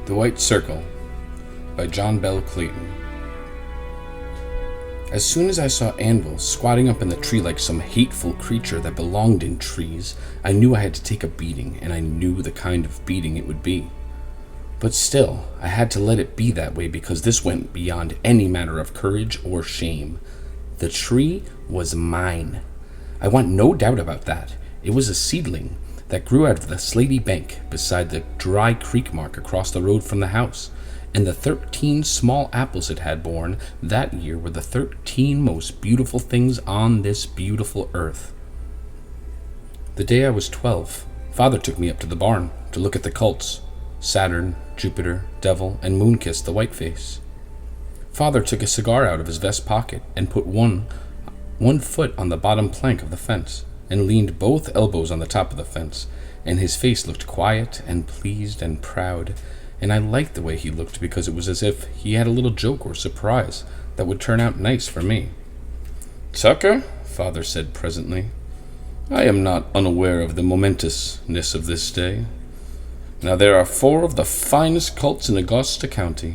The White Circle by John Bell Clayton. As soon as I saw Anvil squatting up in the tree like some hateful creature that belonged in trees, I knew I had to take a beating, and I knew the kind of beating it would be. But still, I had to let it be that way because this went beyond any matter of courage or shame. The tree was mine. I want no doubt about that. It was a seedling that grew out of the slaty bank beside the dry creek mark across the road from the house, and the 13 small apples it had borne that year were the 13 most beautiful things on this beautiful earth. The day I was 12, Father took me up to the barn to look at the cults, Saturn, Jupiter, Devil, and Moonkiss the Whiteface. Father took a cigar out of his vest pocket and put one foot on the bottom plank of the fence, and leaned both elbows on the top of the fence, and his face looked quiet and pleased and proud, and I liked the way he looked because it was as if he had a little joke or surprise that would turn out nice for me. "Tucker," Father said presently, "I am not unaware of the momentousness of this day. Now there are 4 of the finest cults in Augusta County.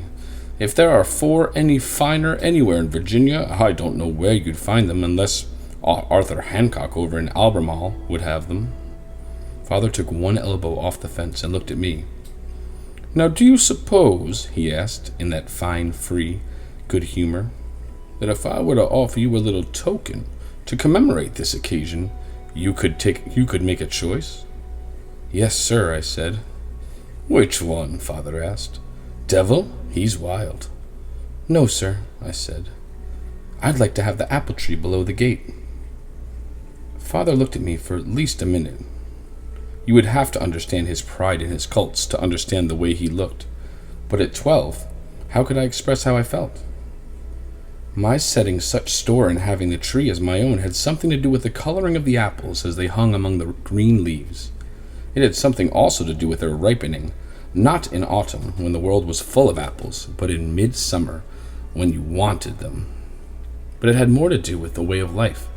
If there are 4 any finer anywhere in Virginia, I don't know where you'd find them unless Arthur Hancock over in Albemarle would have them." Father took one elbow off the fence and looked at me. "Now do you suppose," he asked, in that fine, free good humor, "that if I were to offer you a little token to commemorate this occasion, you could make a choice?" "Yes, sir," I said. "Which one?" Father asked. "Devil? He's wild." "No, sir," I said. "I'd like to have the apple tree below the gate." Father looked at me for at least a minute. You would have to understand his pride in his cults to understand the way he looked. But at 12, how could I express how I felt? My setting such store in having the tree as my own had something to do with the coloring of the apples as they hung among the green leaves. It had something also to do with their ripening, not in autumn, when the world was full of apples, but in midsummer, when you wanted them. But it had more to do with the way of life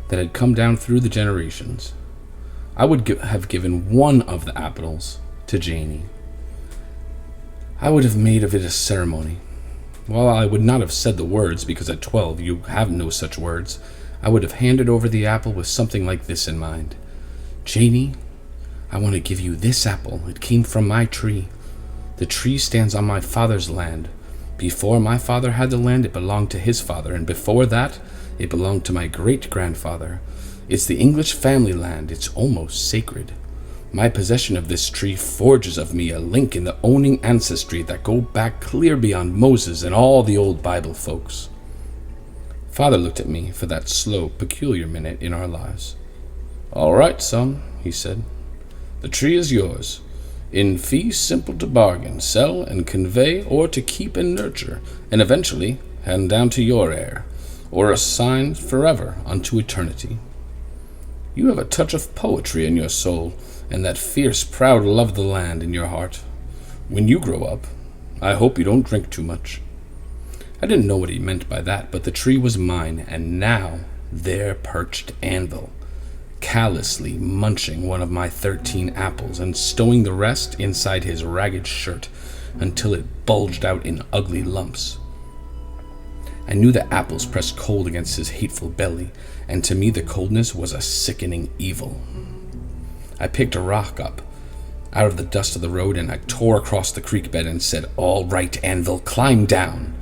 that had come down through the generations. I would have given one of the apples to Janie. I would have made of it a ceremony. While I would not have said the words, because at 12 you have no such words, I would have handed over the apple with something like this in mind. "Janie, I want to give you this apple. It came from my tree. The tree stands on my father's land. Before my father had the land, it belonged to his father, and before that, it belonged to my great-grandfather. It's the English family land. It's almost sacred. My possession of this tree forges of me a link in the owning ancestry that go back clear beyond Moses and all the old Bible folks." Father looked at me for that slow, peculiar minute in our lives. "All right, son," he said. "The tree is yours. In fee simple to bargain, sell and convey, or to keep and nurture, and eventually hand down to your heir, or assign forever unto eternity. You have a touch of poetry in your soul, and that fierce, proud love of the land in your heart. When you grow up, I hope you don't drink too much." I didn't know what he meant by that, but the tree was mine, and now there perched Anvil, callously munching one of my 13 apples and stowing the rest inside his ragged shirt until it bulged out in ugly lumps. I knew the apples pressed cold against his hateful belly, and to me the coldness was a sickening evil. I picked a rock up out of the dust of the road, and I tore across the creek bed and said, "All right, Anvil, climb down."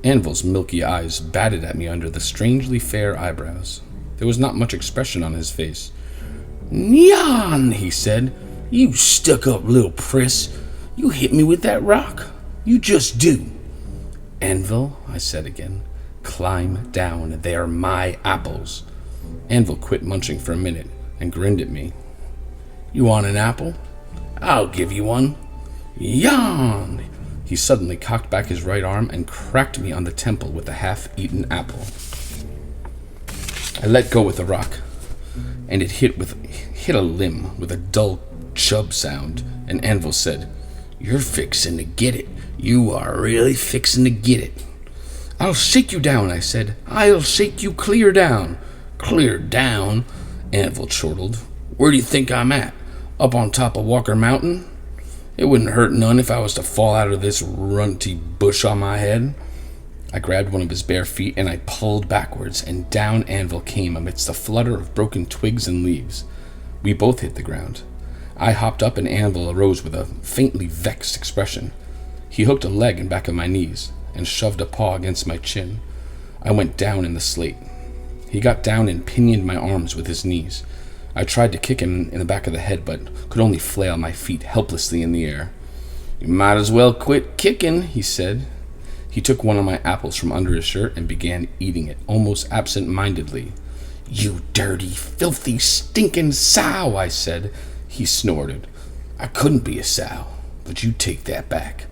Anvil's milky eyes batted at me under the strangely fair eyebrows. There was not much expression on his face. "Nyan," he said. "You stuck-up little priss. You hit me with that rock. You just do." "Anvil," I said again, "climb down. They're my apples." Anvil quit munching for a minute and grinned at me. "You want an apple? I'll give you one. Yan!" He suddenly cocked back his right arm and cracked me on the temple with a half-eaten apple. I let go with the rock, and it hit a limb with a dull chub sound, and Anvil said, "You're fixin' to get it. You are really fixin' to get it." "I'll shake you down," I said. "I'll shake you clear down." "Clear down?" Anvil chortled. "Where do you think I'm at? Up on top of Walker Mountain?" It wouldn't hurt none if I was to fall out of this runty bush on my head. I grabbed one of his bare feet and I pulled backwards, and down Anvil came amidst a flutter of broken twigs and leaves. We both hit the ground. I hopped up and Anvil arose with a faintly vexed expression. He hooked a leg in back of my knees and shoved a paw against my chin. I went down in the slate. He got down and pinioned my arms with his knees. I tried to kick him in the back of the head, but could only flail my feet helplessly in the air. "You might as well quit kicking," he said. He took one of my apples from under his shirt and began eating it, almost absent-mindedly. "You dirty, filthy, stinking sow," I said. He snorted. "I couldn't be a sow, but you take that back.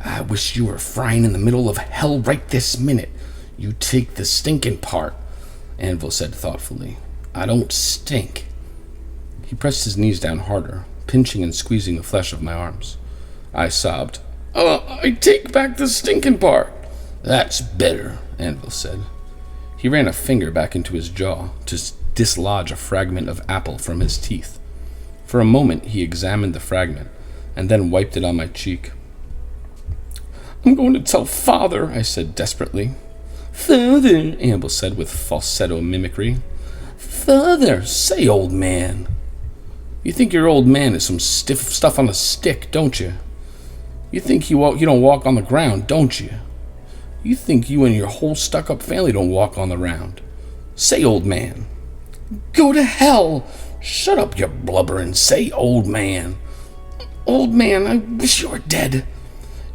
I wish you were frying in the middle of hell right this minute. You take the stinking part," Anvil said thoughtfully. "I don't stink." He pressed his knees down harder, pinching and squeezing the flesh of my arms. I sobbed. "I take back the stinking part." "That's better," Anvil said. He ran a finger back into his jaw to dislodge a fragment of apple from his teeth. For a moment he examined the fragment, and then wiped it on my cheek. "I'm going to tell Father," I said desperately. "Father," Anvil said with falsetto mimicry. "Father, say old man." "You think your old man is some stiff stuff on a stick, don't you? You think you don't walk on the ground, don't you? You think you and your whole stuck-up family don't walk on the ground. Say old man." "Go to hell." "Shut up, you blubbering. Say old man." "Old man, I wish you were dead."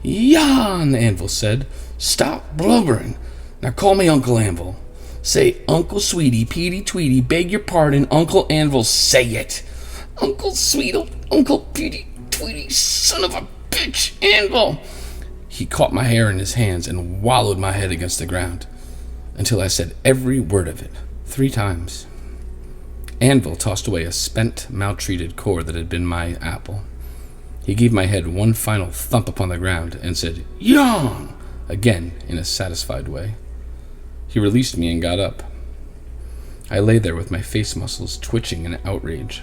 "Yan," Anvil said. "Stop blubbering. Now call me Uncle Anvil. Say, Uncle Sweetie, Petey Tweety, beg your pardon, Uncle Anvil, say it. Uncle Sweetie, Uncle Petey Tweety, son of a bitch, Anvil." He caught my hair in his hands and wallowed my head against the ground until I said every word of it 3 times. Anvil tossed away a spent, maltreated core that had been my apple. He gave my head one final thump upon the ground and said, "Yawn!" again in a satisfied way. He released me and got up. I lay there with my face muscles twitching in outrage.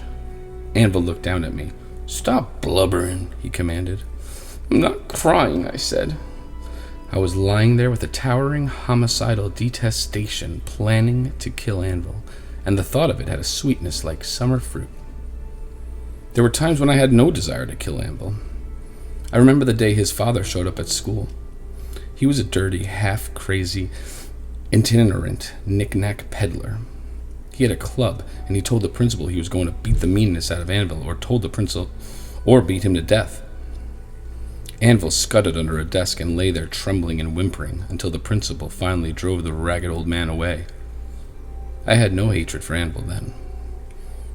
Anvil looked down at me. "Stop blubbering," he commanded. "I'm not crying," I said. I was lying there with a towering homicidal detestation, planning to kill Anvil, and the thought of it had a sweetness like summer fruit. There were times when I had no desire to kill Anvil. I remember the day his father showed up at school. He was a dirty, half-crazy, itinerant, knick-knack peddler. He had a club, and he told the principal he was going to beat the meanness out of Anvil, or beat him to death. Anvil scudded under a desk and lay there trembling and whimpering until the principal finally drove the ragged old man away. I had no hatred for Anvil then.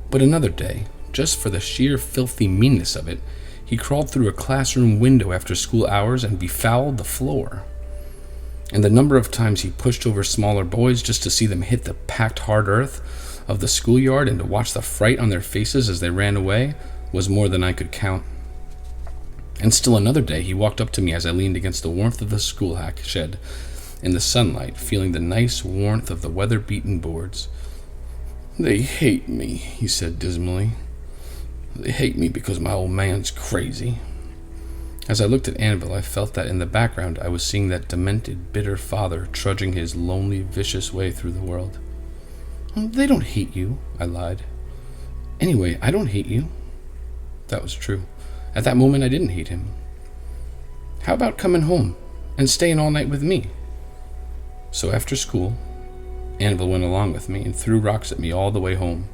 But another day, just for the sheer filthy meanness of it, he crawled through a classroom window after school hours and befouled the floor. And the number of times he pushed over smaller boys just to see them hit the packed hard earth of the schoolyard and to watch the fright on their faces as they ran away was more than I could count. And still another day he walked up to me as I leaned against the warmth of the school hack shed in the sunlight, feeling the nice warmth of the weather-beaten boards. "They hate me," he said dismally. "They hate me because my old man's crazy." As I looked at Anvil, I felt that in the background I was seeing that demented, bitter father trudging his lonely, vicious way through the world. "They don't hate you," I lied. "Anyway, I don't hate you." That was true. At that moment, I didn't hate him. "How about coming home and staying all night with me?" So after school, Anvil went along with me and threw rocks at me all the way home.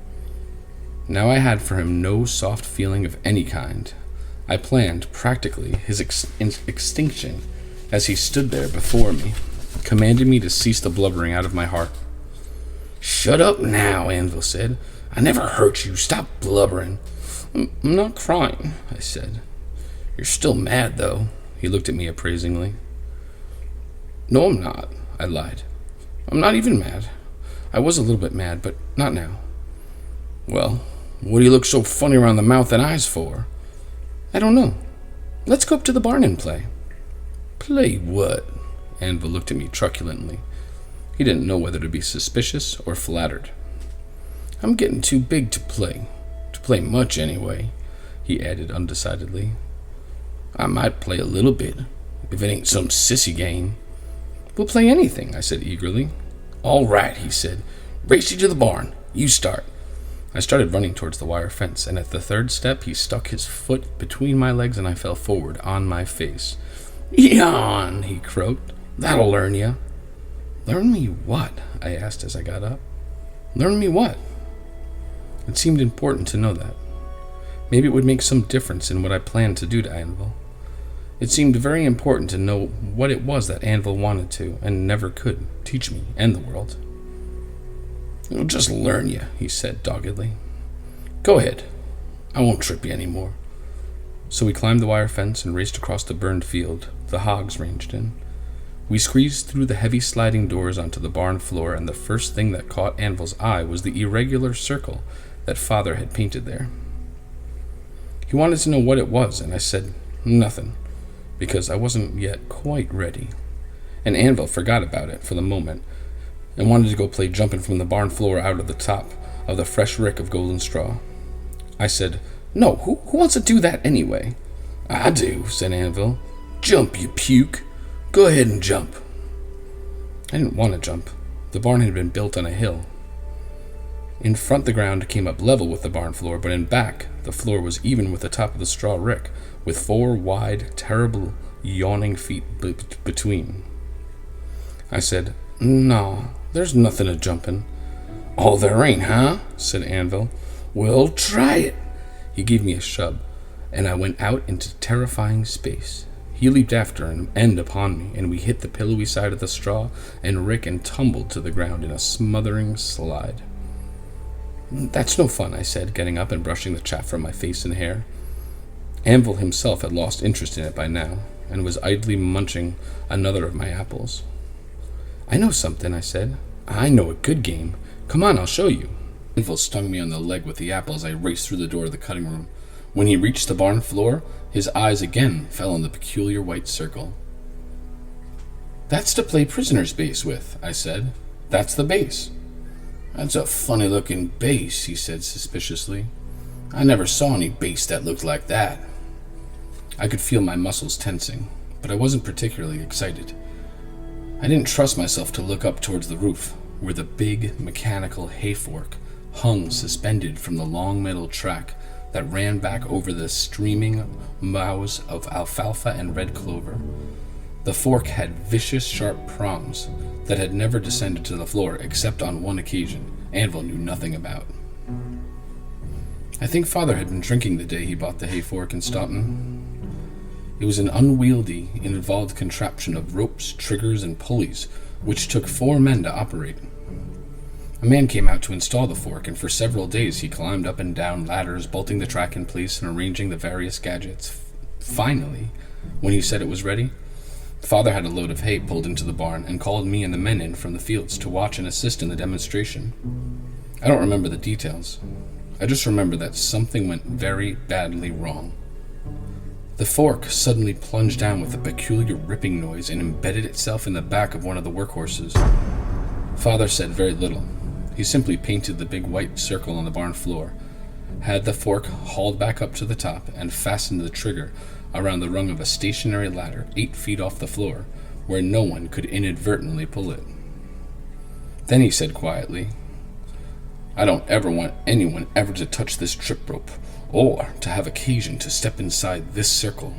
Now I had for him no soft feeling of any kind. I planned, practically, his extinction as he stood there before me, commanding me to cease the blubbering out of my heart. "Shut up now," Anvil said. "I never hurt you. Stop blubbering." "I'm not crying," I said. "You're still mad, though." He looked at me appraisingly. "No, I'm not," I lied. "I'm not even mad. I was a little bit mad, but not now." "Well, what do you look so funny around the mouth and eyes for?" "I don't know. Let's go up to the barn and play." "Play what?" Anvil looked at me truculently. He didn't know whether to be suspicious or flattered. "I'm getting too big to play much anyway," he added undecidedly. I might play a little bit, if it ain't some sissy game. We'll play anything, I said eagerly. All right, he said. Race you to the barn. You start. I started running towards the wire fence, and at the third step, he stuck his foot between my legs and I fell forward on my face. Yawn, he croaked. That'll learn you. Learn me what? I asked as I got up. Learn me what? It seemed important to know that. Maybe it would make some difference in what I planned to do to Anvil. It seemed very important to know what it was that Anvil wanted to, and never could, teach me and the world. It'll just learn you, he said doggedly. Go ahead. I won't trip you anymore. So we climbed the wire fence and raced across the burned field the hogs ranged in. We squeezed through the heavy sliding doors onto the barn floor, and the first thing that caught Anvil's eye was the irregular circle that Father had painted there. He wanted to know what it was, and I said nothing, because I wasn't yet quite ready. And Anvil forgot about it for the moment, and wanted to go play jumping from the barn floor out of the top of the fresh rick of golden straw. I said, No, who wants to do that anyway? I do, said Anvil. Jump, you puke. Go ahead and jump. I didn't want to jump. The barn had been built on a hill. In front, the ground came up level with the barn floor, but in back, the floor was even with the top of the straw rick, with 4 wide, terrible, yawning feet between. I said, No, there's nothing to jumping. Oh, there ain't, huh? Said Anvil. Well, try it. He gave me a shove, and I went out into terrifying space. He leaped after and upon me, and we hit the pillowy side of the straw and rick and tumbled to the ground in a smothering slide. That's no fun, I said, getting up and brushing the chaff from my face and hair. Anvil himself had lost interest in it by now, and was idly munching another of my apples. I know something, I said. I know a good game. Come on, I'll show you. Anvil stung me on the leg with the apple as I raced through the door of the cutting room. When he reached the barn floor, his eyes again fell on the peculiar white circle. That's to play prisoner's base with, I said. That's the base. That's a funny-looking base, he said suspiciously. I never saw any base that looked like that. I could feel my muscles tensing, but I wasn't particularly excited. I didn't trust myself to look up towards the roof, where the big, mechanical hayfork hung suspended from the long metal track that ran back over the streaming mows of alfalfa and red clover. The fork had vicious, sharp prongs that had never descended to the floor except on one occasion Anvil knew nothing about. I think Father had been drinking the day he bought the hayfork in Staunton. It was an unwieldy, involved contraption of ropes, triggers, and pulleys, which took 4 men to operate. A man came out to install the fork, and for several days he climbed up and down ladders, bolting the track in place and arranging the various gadgets. Finally, when he said it was ready, Father had a load of hay pulled into the barn and called me and the men in from the fields to watch and assist in the demonstration. I don't remember the details. I just remember that something went very badly wrong. The fork suddenly plunged down with a peculiar ripping noise and embedded itself in the back of one of the workhorses. Father said very little. He simply painted the big white circle on the barn floor, had the fork hauled back up to the top, and fastened the trigger around the rung of a stationary ladder 8 feet off the floor, where no one could inadvertently pull it. Then he said quietly, I don't ever want anyone ever to touch this trip rope, or to have occasion to step inside this circle.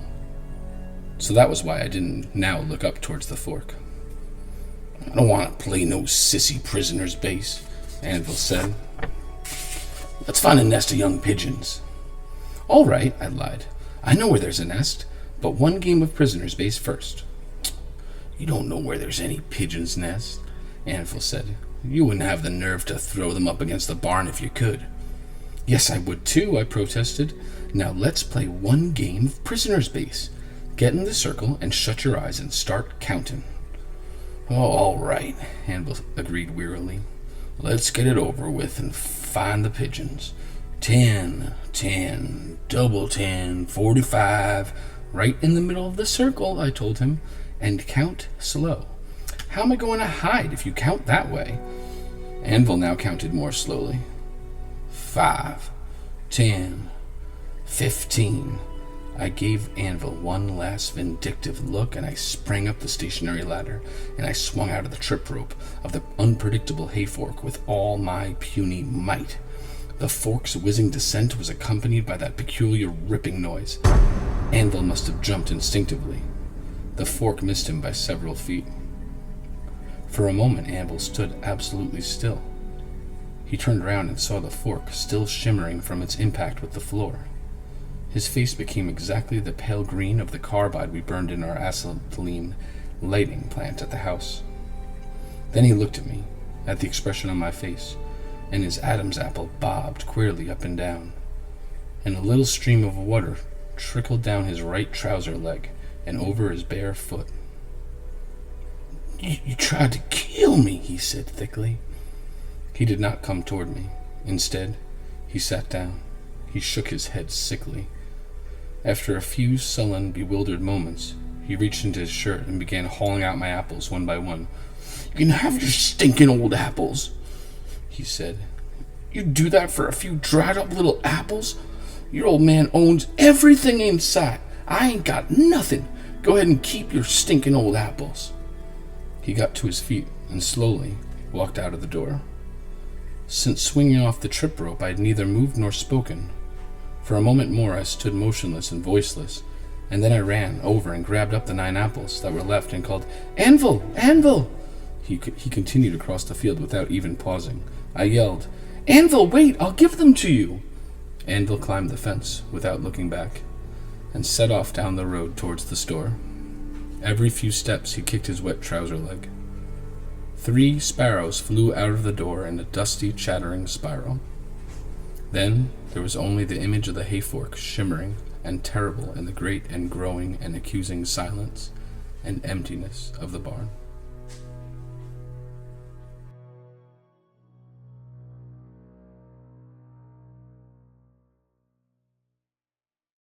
So that was why I didn't now look up towards the fork. I don't want to play no sissy prisoner's base, Anvil said. Let's find a nest of young pigeons. All right, I lied. I know where there's a nest, but one game of prisoner's base first. You don't know where there's any pigeons' nest, Anvil said. You wouldn't have the nerve to throw them up against the barn if you could. Yes, I would too, I protested. Now let's play one game of prisoner's base. Get in the circle and shut your eyes and start counting. Oh, all right, Anvil agreed wearily. Let's get it over with and find the pigeons. 10, 10, double 10, 45. Right in the middle of the circle, I told him, and count slow. How am I going to hide if you count that way? Anvil now counted more slowly. 5, 10, 15. I gave Anvil one last vindictive look, and I sprang up the stationary ladder, and I swung out of the trip rope of the unpredictable hayfork with all my puny might. The fork's whizzing descent was accompanied by that peculiar ripping noise. Anvil must have jumped instinctively. The fork missed him by several feet. For a moment, Anvil stood absolutely still. He turned around and saw the fork still shimmering from its impact with the floor. His face became exactly the pale green of the carbide we burned in our acetylene lighting plant at the house. Then he looked at me, at the expression on my face, and his Adam's apple bobbed queerly up and down, and a little stream of water trickled down his right trouser leg and over his bare foot. You tried to kill me, he said thickly. He did not come toward me. Instead, he sat down. He shook his head sickly. After a few sullen, bewildered moments, he reached into his shirt and began hauling out my apples one by one. You can have your stinking old apples, he said. You'd do that for a few dried up little apples? Your old man owns everything in sight. I ain't got nothing. Go ahead and keep your stinking old apples. He got to his feet and slowly walked out of the door. Since swinging off the trip rope, I had neither moved nor spoken. For a moment more, I stood motionless and voiceless, and then I ran over and grabbed up the 9 apples that were left and called, Anvil! Anvil! He continued across the field without even pausing. I yelled, Anvil, wait! I'll give them to you! Anvil climbed the fence without looking back and set off down the road towards the store. Every few steps, he kicked his wet trouser leg. 3 sparrows flew out of the door in a dusty, chattering spiral. Then there was only the image of the hayfork shimmering and terrible in the great and growing and accusing silence and emptiness of the barn.